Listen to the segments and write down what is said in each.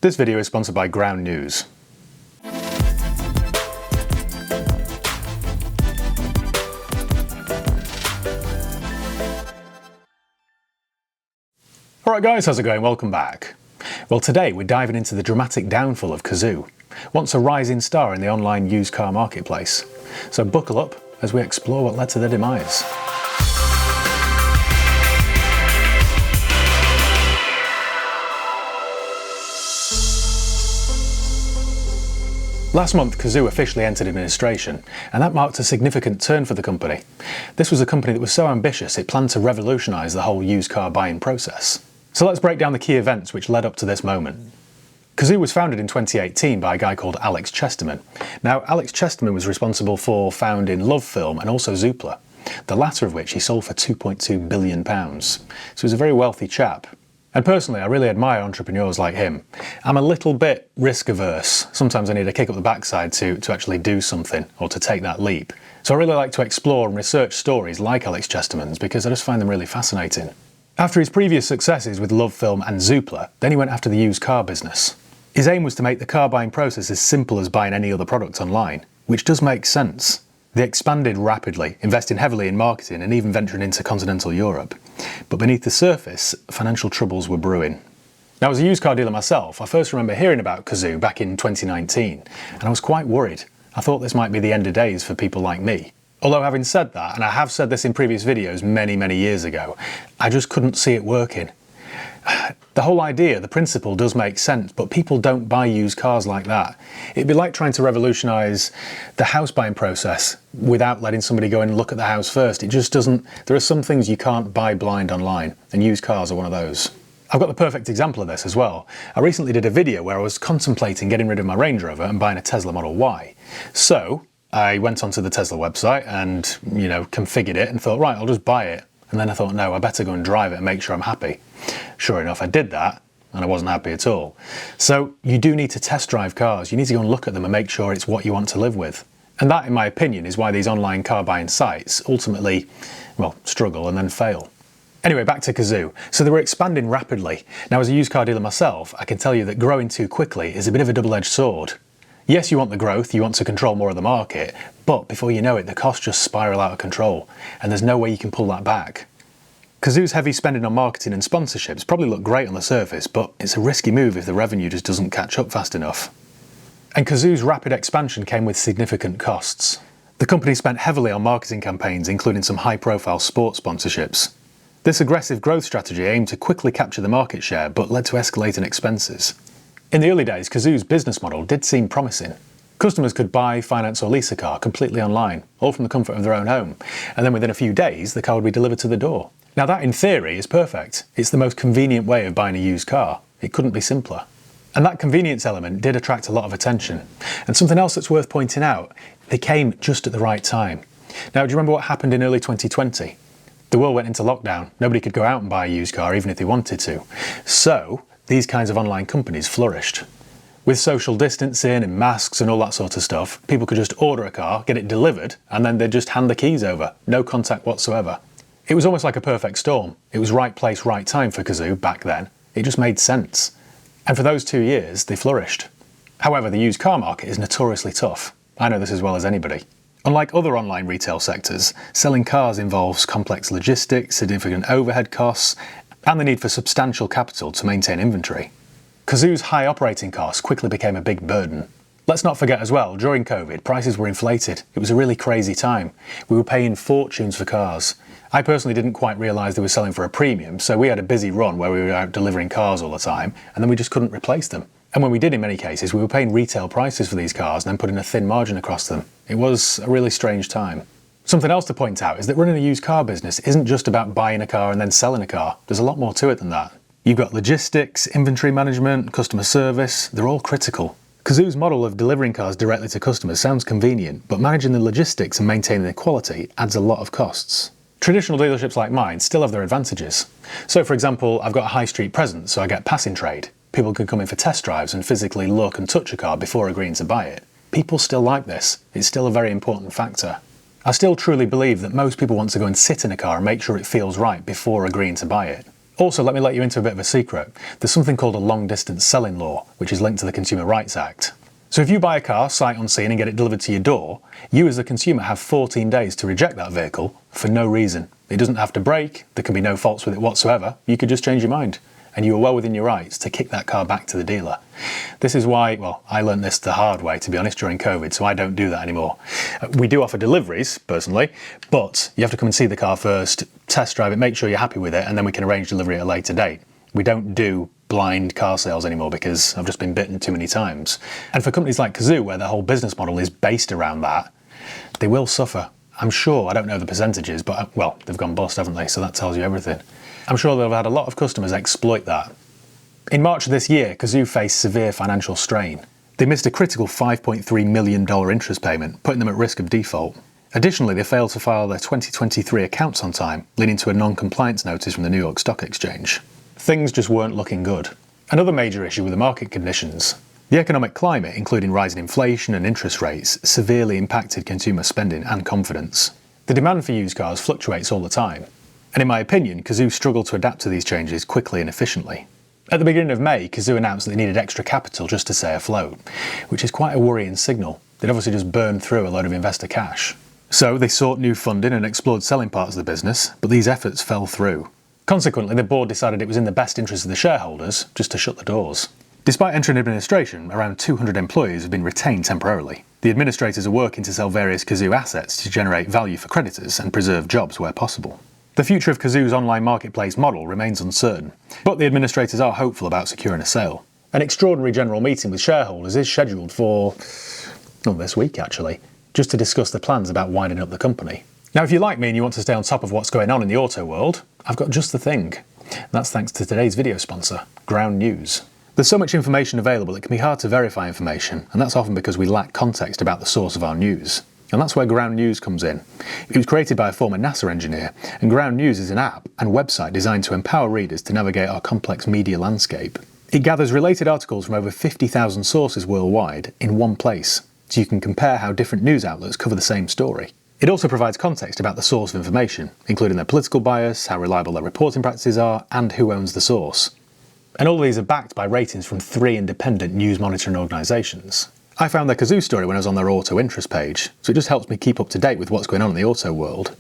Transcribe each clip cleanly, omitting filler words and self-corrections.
This video is sponsored by Ground News. Alright guys, how's it going? Welcome back. Well, today we're diving into the dramatic downfall of Cazoo, once a rising star in the online used car marketplace. So buckle up as we explore what led to their demise. Last month, Cazoo officially entered administration, and that marked a significant turn for the company. This was a company that was so ambitious it planned to revolutionise the whole used car buying process. So let's break down the key events which led up to this moment. Cazoo was founded in 2018 by a guy called Alex Chesterman. Now, Alex Chesterman was responsible for founding Love Film and also Zoopla, the latter of which he sold for £2.2 billion. So he's a very wealthy chap. And personally, I really admire entrepreneurs like him. I'm a little bit risk averse. Sometimes I need a kick up the backside to actually do something or to take that leap. So I really like to explore and research stories like Alex Chesterman's because I just find them really fascinating. After his previous successes with Love Film and Zoopla, then he went after the used car business. His aim was to make the car buying process as simple as buying any other product online, which does make sense. They expanded rapidly, investing heavily in marketing and even venturing into continental Europe. But beneath the surface, financial troubles were brewing. Now, as a used car dealer myself, I first remember hearing about Cazoo back in 2019, and I was quite worried. I thought this might be the end of days for people like me. Although having said that, and I have said this in previous videos many years ago, I just couldn't see it working. The whole idea, the principle does make sense, but people don't buy used cars like that. It'd be like trying to revolutionise the house buying process without letting somebody go in and look at the house first. It just doesn't. There are some things you can't buy blind online, and used cars are one of those. I've got the perfect example of this as well. I recently did a video where I was contemplating getting rid of my Range Rover and buying a Tesla Model Y. So I went onto the Tesla website and, configured it and thought, right, I'll just buy it. And then I thought, no, I better go and drive it and make sure I'm happy. Sure enough, I did that, and I wasn't happy at all. So you do need to test drive cars. You need to go and look at them and make sure it's what you want to live with. And that, in my opinion, is why these online car buying sites ultimately, struggle and then fail. Anyway, back to Cazoo. So they were expanding rapidly. Now, as a used car dealer myself, I can tell you that growing too quickly is a bit of a double-edged sword. Yes, you want the growth, you want to control more of the market, but before you know it, the costs just spiral out of control, and there's no way you can pull that back. Cazoo's heavy spending on marketing and sponsorships probably look great on the surface, but it's a risky move if the revenue just doesn't catch up fast enough. And Cazoo's rapid expansion came with significant costs. The company spent heavily on marketing campaigns, including some high-profile sports sponsorships. This aggressive growth strategy aimed to quickly capture the market share, but led to escalating expenses. In the early days, Cazoo's business model did seem promising. Customers could buy, finance or lease a car completely online, all from the comfort of their own home, and then within a few days the car would be delivered to the door. Now that in theory is perfect. It's the most convenient way of buying a used car. It couldn't be simpler. And that convenience element did attract a lot of attention. And something else that's worth pointing out, they came just at the right time. Now, do you remember what happened in early 2020? The world went into lockdown. Nobody could go out and buy a used car even if they wanted to. So these kinds of online companies flourished. With social distancing and masks and all that sort of stuff, people could just order a car, get it delivered, and then they'd just hand the keys over. No contact whatsoever. It was almost like a perfect storm. It was right place, right time for Cazoo back then. It just made sense. And for those 2 years, they flourished. However, the used car market is notoriously tough. I know this as well as anybody. Unlike other online retail sectors, selling cars involves complex logistics, significant overhead costs, and the need for substantial capital to maintain inventory. Cazoo's high operating costs quickly became a big burden. Let's not forget as well, during COVID, prices were inflated. It was a really crazy time. We were paying fortunes for cars. I personally didn't quite realise they were selling for a premium, so we had a busy run where we were out delivering cars all the time, and then we just couldn't replace them. And when we did in many cases, we were paying retail prices for these cars and then putting a thin margin across them. It was a really strange time. Something else to point out is that running a used car business isn't just about buying a car and then selling a car. There's a lot more to it than that. You've got logistics, inventory management, customer service. They're all critical. Cazoo's model of delivering cars directly to customers sounds convenient, but managing the logistics and maintaining the quality adds a lot of costs. Traditional dealerships like mine still have their advantages. So for example, I've got a high street presence, so I get passing trade. People can come in for test drives and physically look and touch a car before agreeing to buy it. People still like this. It's still a very important factor. I still truly believe that most people want to go and sit in a car and make sure it feels right before agreeing to buy it. Also, let me let you into a bit of a secret. There's something called a long-distance selling law, which is linked to the Consumer Rights Act. So if you buy a car sight unseen and get it delivered to your door, you as the consumer have 14 days to reject that vehicle for no reason. It doesn't have to break, there can be no faults with it whatsoever, you could just change your mind. And you are well within your rights to kick that car back to the dealer. This is why, well, I learned this the hard way, to be honest, during COVID, so I don't do that anymore. We do offer deliveries, personally, but you have to come and see the car first, test drive it, make sure you're happy with it, and then we can arrange delivery at a later date. We don't do blind car sales anymore because I've just been bitten too many times. And for companies like Cazoo, where their whole business model is based around that, they will suffer. I'm sure, I don't know the percentages, but, well, they've gone bust, haven't they? So that tells you everything. I'm sure they'll have had a lot of customers exploit that. In March of this year, Cazoo faced severe financial strain. They missed a critical $5.3 million interest payment, putting them at risk of default. Additionally, they failed to file their 2023 accounts on time, leading to a non-compliance notice from the New York Stock Exchange. Things just weren't looking good. Another major issue were the market conditions. The economic climate, including rising inflation and interest rates, severely impacted consumer spending and confidence. The demand for used cars fluctuates all the time. And in my opinion, Cazoo struggled to adapt to these changes quickly and efficiently. At the beginning of May, Cazoo announced that they needed extra capital just to stay afloat, which is quite a worrying signal. They'd obviously just burned through a load of investor cash. So they sought new funding and explored selling parts of the business, but these efforts fell through. Consequently, the board decided it was in the best interest of the shareholders just to shut the doors. Despite entering administration, around 200 employees have been retained temporarily. The administrators are working to sell various Cazoo assets to generate value for creditors and preserve jobs where possible. The future of Cazoo's online marketplace model remains uncertain, but the administrators are hopeful about securing a sale. An extraordinary general meeting with shareholders is scheduled for, this week actually, just to discuss the plans about winding up the company. Now, if you're like me and you want to stay on top of what's going on in the auto world, I've got just the thing. And that's thanks to today's video sponsor, Ground News. There's so much information available it can be hard to verify information, and that's often because we lack context about the source of our news. And that's where Ground News comes in. It was created by a former NASA engineer, and Ground News is an app and website designed to empower readers to navigate our complex media landscape. It gathers related articles from over 50,000 sources worldwide in one place, so you can compare how different news outlets cover the same story. It also provides context about the source of information, including their political bias, how reliable their reporting practices are, and who owns the source. And all of these are backed by ratings from 3 independent news monitoring organisations. I found their Cazoo story when I was on their auto interest page, so it just helps me keep up to date with what's going on in the auto world.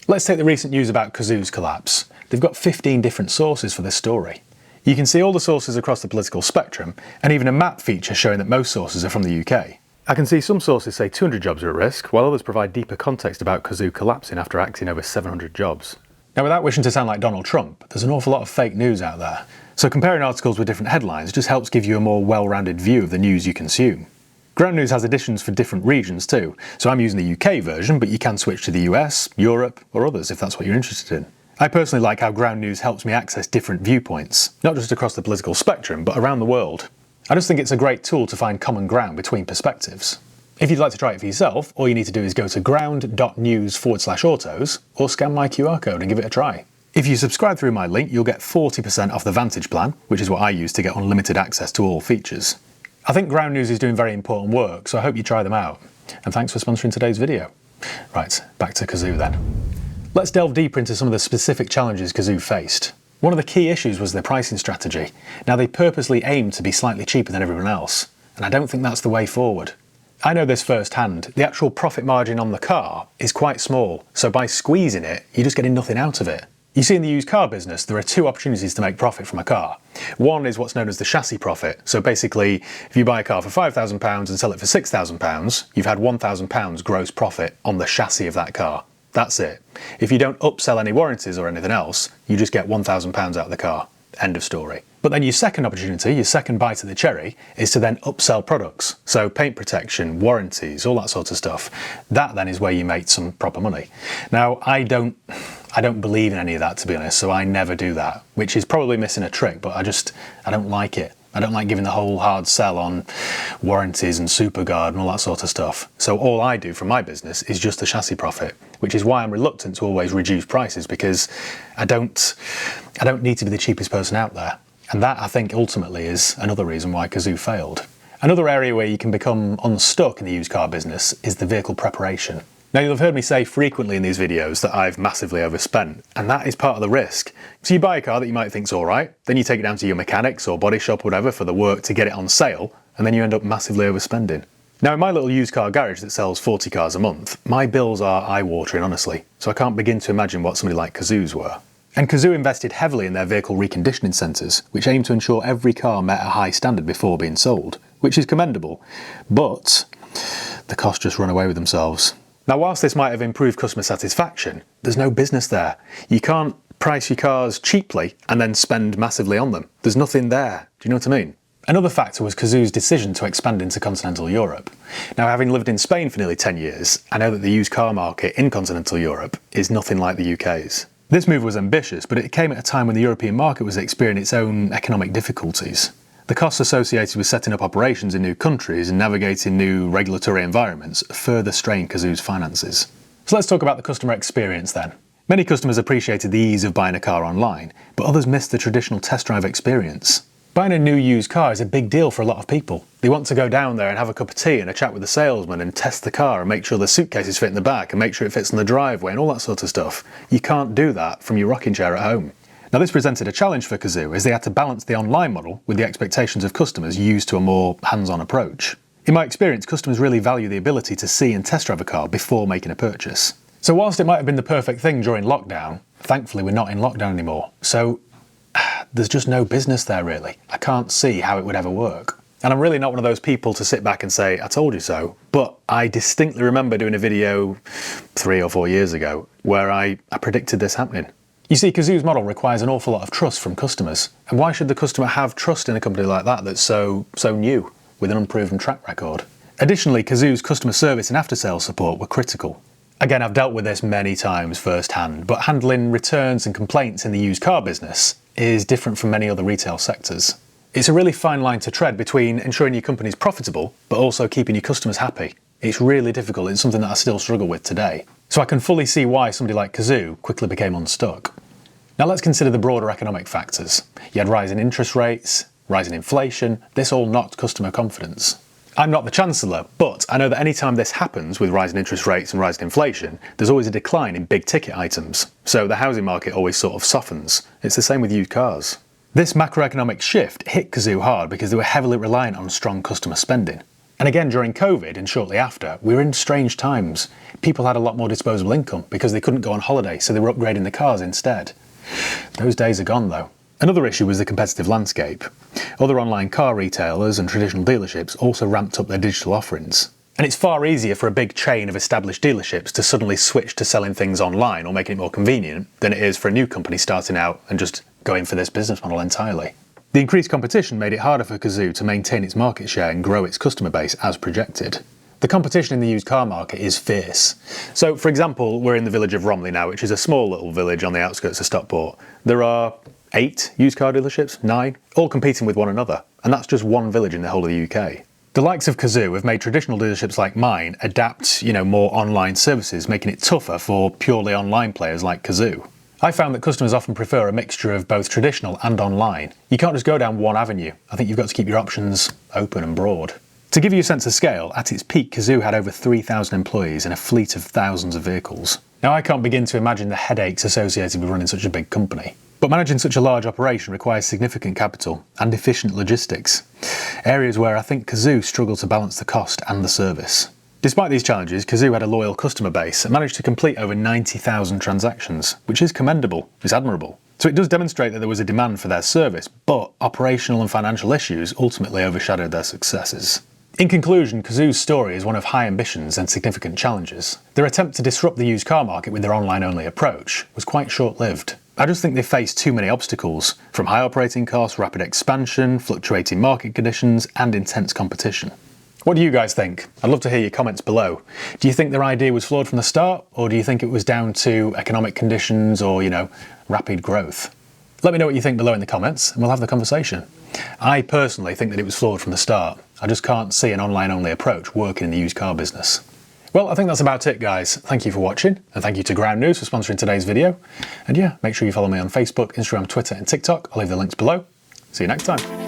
Let's take the recent news about Cazoo's collapse. They've got 15 different sources for this story. You can see all the sources across the political spectrum, and even a map feature showing that most sources are from the UK. I can see some sources say 200 jobs are at risk, while others provide deeper context about Cazoo collapsing after acting over 700 jobs. Now, without wishing to sound like Donald Trump, there's an awful lot of fake news out there, so comparing articles with different headlines just helps give you a more well-rounded view of the news you consume. Ground News has editions for different regions too, so I'm using the UK version, but you can switch to the US, Europe, or others if that's what you're interested in. I personally like how Ground News helps me access different viewpoints, not just across the political spectrum, but around the world. I just think it's a great tool to find common ground between perspectives. If you'd like to try it for yourself, all you need to do is go to ground.news/autos or scan my QR code and give it a try. If you subscribe through my link, you'll get 40% off the Vantage plan, which is what I use to get unlimited access to all features. I think Ground News is doing very important work, so I hope you try them out. And thanks for sponsoring today's video. Right, back to Cazoo then. Let's delve deeper into some of the specific challenges Cazoo faced. One of the key issues was their pricing strategy. Now, they purposely aimed to be slightly cheaper than everyone else, and I don't think that's the way forward. I know this firsthand. The actual profit margin on the car is quite small, so by squeezing it, you're just getting nothing out of it. You see, in the used car business, there are 2 opportunities to make profit from a car. One is what's known as the chassis profit. So basically, if you buy a car for £5,000 and sell it for £6,000, you've had £1,000 gross profit on the chassis of that car. That's it. If you don't upsell any warranties or anything else, you just get £1,000 out of the car. End of story. But then your second opportunity, your second bite of the cherry, is to then upsell products. So paint protection, warranties, all that sort of stuff. That then is where you make some proper money. Now, I don't believe in any of that, to be honest, so I never do that, which is probably missing a trick, but I don't like it. I don't like giving the whole hard sell on warranties and SuperGuard and all that sort of stuff. So all I do from my business is just the chassis profit, which is why I'm reluctant to always reduce prices, because I don't need to be the cheapest person out there. And that, I think, ultimately is another reason why Cazoo failed. Another area where you can become unstuck in the used car business is the vehicle preparation. Now, you'll have heard me say frequently in these videos that I've massively overspent, and that is part of the risk. So you buy a car that you might think's alright, then you take it down to your mechanics or body shop or whatever for the work to get it on sale, and then you end up massively overspending. Now, in my little used car garage that sells 40 cars a month, my bills are eye-watering, honestly, so I can't begin to imagine what somebody like Cazoo's were. And Cazoo invested heavily in their vehicle reconditioning centres, which aim to ensure every car met a high standard before being sold, which is commendable, but the costs just run away with themselves. Now, whilst this might have improved customer satisfaction, there's no business there. You can't price your cars cheaply and then spend massively on them. There's nothing there. Do you know what I mean? Another factor was Cazoo's decision to expand into continental Europe. Now, having lived in Spain for nearly 10 years, I know that the used car market in continental Europe is nothing like the UK's. This move was ambitious, but it came at a time when the European market was experiencing its own economic difficulties. The costs associated with setting up operations in new countries and navigating new regulatory environments further strained Cazoo's finances. So let's talk about the customer experience then. Many customers appreciated the ease of buying a car online, but others missed the traditional test drive experience. Buying a new used car is a big deal for a lot of people. They want to go down there and have a cup of tea and a chat with the salesman and test the car and make sure the suitcases fit in the back and make sure it fits in the driveway and all that sort of stuff. You can't do that from your rocking chair at home. Now, this presented a challenge for Cazoo as they had to balance the online model with the expectations of customers used to a more hands-on approach. In my experience, customers really value the ability to see and test drive a car before making a purchase. So whilst it might have been the perfect thing during lockdown, thankfully we're not in lockdown anymore. So there's just no business there really. I can't see how it would ever work. And I'm really not one of those people to sit back and say, I told you so. But I distinctly remember doing a video 3 or 4 years ago where I predicted this happening. You see, Cazoo's model requires an awful lot of trust from customers. And why should the customer have trust in a company like that that's so new, with an unproven track record? Additionally, Cazoo's customer service and after-sales support were critical. Again, I've dealt with this many times firsthand, but handling returns and complaints in the used car business is different from many other retail sectors. It's a really fine line to tread between ensuring your company's profitable, but also keeping your customers happy. It's really difficult. It's something that I still struggle with today. So I can fully see why somebody like Cazoo quickly became unstuck. Now let's consider the broader economic factors. You had rising interest rates, rising inflation. This all knocked customer confidence. I'm not the Chancellor, but I know that any time this happens with rising interest rates and rising inflation, there's always a decline in big ticket items. So the housing market always sort of softens. It's the same with used cars. This macroeconomic shift hit Cazoo hard because they were heavily reliant on strong customer spending. And again, during COVID and shortly after, we were in strange times. People had a lot more disposable income because they couldn't go on holiday, so they were upgrading the cars instead. Those days are gone though. Another issue was the competitive landscape. Other online car retailers and traditional dealerships also ramped up their digital offerings. And it's far easier for a big chain of established dealerships to suddenly switch to selling things online or making it more convenient than it is for a new company starting out and just going for this business model entirely. The increased competition made it harder for Cazoo to maintain its market share and grow its customer base as projected. The competition in the used car market is fierce. So, for example, we're in the village of Romley now, which is a small little village on the outskirts of Stockport. There are 8 used car dealerships, 9, all competing with one another, and that's just one village in the whole of the UK. The likes of Cazoo have made traditional dealerships like mine adapt, more online services, making it tougher for purely online players like Cazoo. I found that customers often prefer a mixture of both traditional and online. You can't just go down one avenue. I think you've got to keep your options open and broad. To give you a sense of scale, at its peak, Cazoo had over 3,000 employees and a fleet of thousands of vehicles. Now, I can't begin to imagine the headaches associated with running such a big company. But managing such a large operation requires significant capital and efficient logistics, areas where I think Cazoo struggled to balance the cost and the service. Despite these challenges, Cazoo had a loyal customer base and managed to complete over 90,000 transactions, which is commendable, it's admirable. So it does demonstrate that there was a demand for their service, but operational and financial issues ultimately overshadowed their successes. In conclusion, Cazoo's story is one of high ambitions and significant challenges. Their attempt to disrupt the used car market with their online-only approach was quite short-lived. I just think they faced too many obstacles, from high operating costs, rapid expansion, fluctuating market conditions, and intense competition. What do you guys think? I'd love to hear your comments below. Do you think their idea was flawed from the start, or do you think it was down to economic conditions or, rapid growth? Let me know what you think below in the comments, and we'll have the conversation. I personally think that it was flawed from the start. I just can't see an online-only approach working in the used car business. Well, I think that's about it, guys. Thank you for watching, and thank you to Ground News for sponsoring today's video. And yeah, make sure you follow me on Facebook, Instagram, Twitter, and TikTok. I'll leave the links below. See you next time.